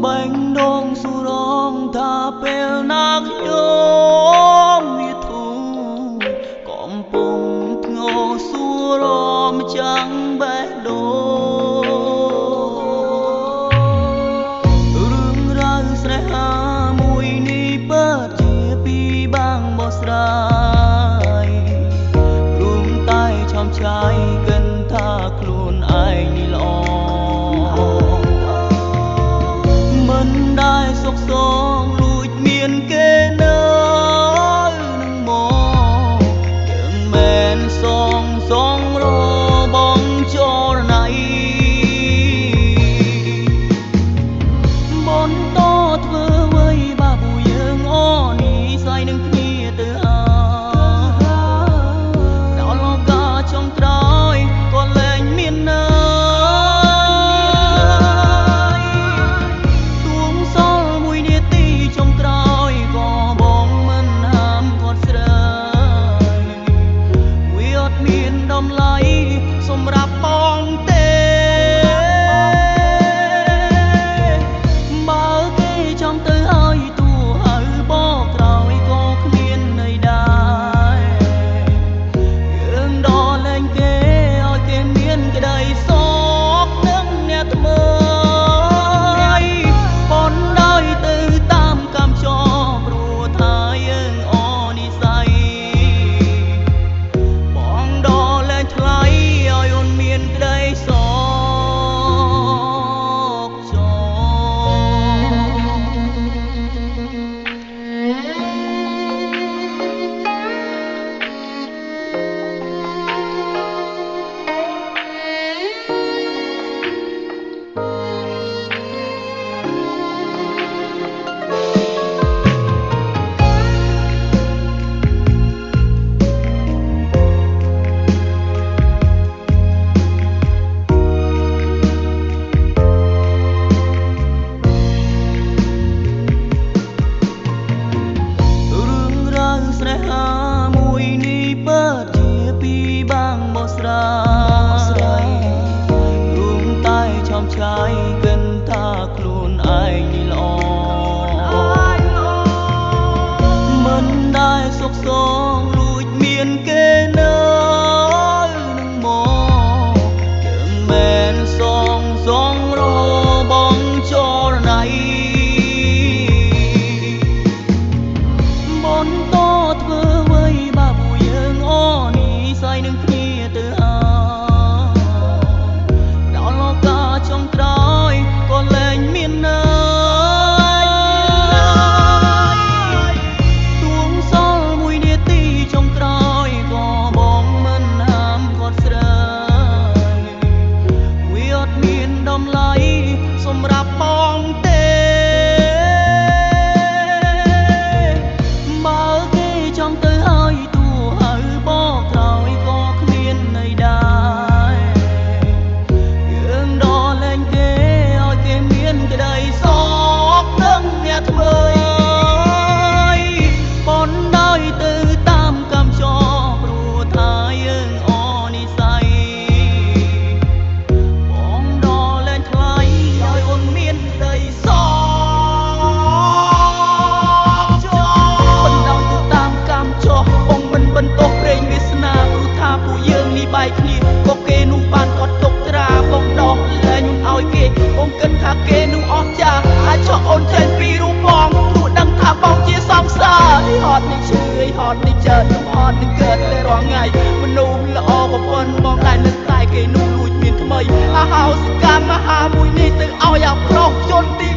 បែងដងសុរងថាពេលណាខ្ញុំវាធូរកំពុងធ្ងោសុរមចាំងបេះដូងរឿងរ៉ាវស្នេហាមួយនេះពិតជាពីបាំងបោះស្រាយព្រមតែឆំឆាយកិនថាខ្លួនឯងនេះល្អមិនដែលសុខសងលួចមានគេនៅនឹងមកយើងមិនសងរបងចរណៃបន្តធ្វើអ្វីបាបយើងអូនេះស្អីនឹងគ្នាទៅដល់លោកកាចុងក្រោយក៏លែងមាននៅសម្រាប់បងទេបើគេចង់ទៅឲ្យទូហៅបកក្រោយក៏គ្មានន័យដែរយើងដល់លែងគេឲ្យគេមានក្តីសោកនឹងអ្នកថ្មីប៉ុន្តែទៅតាមកម្មចរព្រោះថាយើងអនិស័យបងដល់លែងថ្លៃមានក្តីសោកចោស្នេហាមួយនេះពិតជាពីបាំងបោះស្រាយរួមតែឆំឆាយកិនថាខ្លួនឯងនេះល្អមិនដែលសុខសងលួចមានគេនៅនឹងមកយើងមិនសងរបងចរណៃបន្តធ្វើអ្វីបាបយើងអូនេះស្អីនឹងគ្នាទៅដល់លោកកាចុងក្រោយក៏លែងមាននៅទួងសល់មួយនាទីចុងក្រោយក៏បងមិនហាមគាត់ស្រើវាអត់មានតម្លៃសម្រាប់បងទេចង់ទៅឲ្យទូហៅបកក្រោយក៏គ្មានន័យដែរយើងដល់លែងគេឲ្យគេមានក្តីសោកនឹងអ្នកថ្មីប៉ុន្តែទៅតាមកម្មចរព្រោះថាយើងអនិស័យបងដល់លែងថ្លៃឲ្យអូនមានក្តីសោកបន្ទោសព្រេងវាសនាព្រោះថាពួកយើងនេះបែកគ្នាក៏គេនោះបានគាត់ទុកត្រាបងដោះលែងឲ្យគេបងគិតថាគេនោះអស់ចាអាចចោះអូនចេញពីរូបបងព្រោះដឹងថាបងជាសង្សារហត់នេះឈឺហត់នេះចើខ្ញុំអត់នឹងកើតតែរាល់ថ្ងៃមនុស្សល្អប្រពន្ធបងតែនឹកតែគេនោះលួចមានថ្មីអាហោសកម្មមហាមួយនេះទៅឲ្យអាប្រុសជន់ទី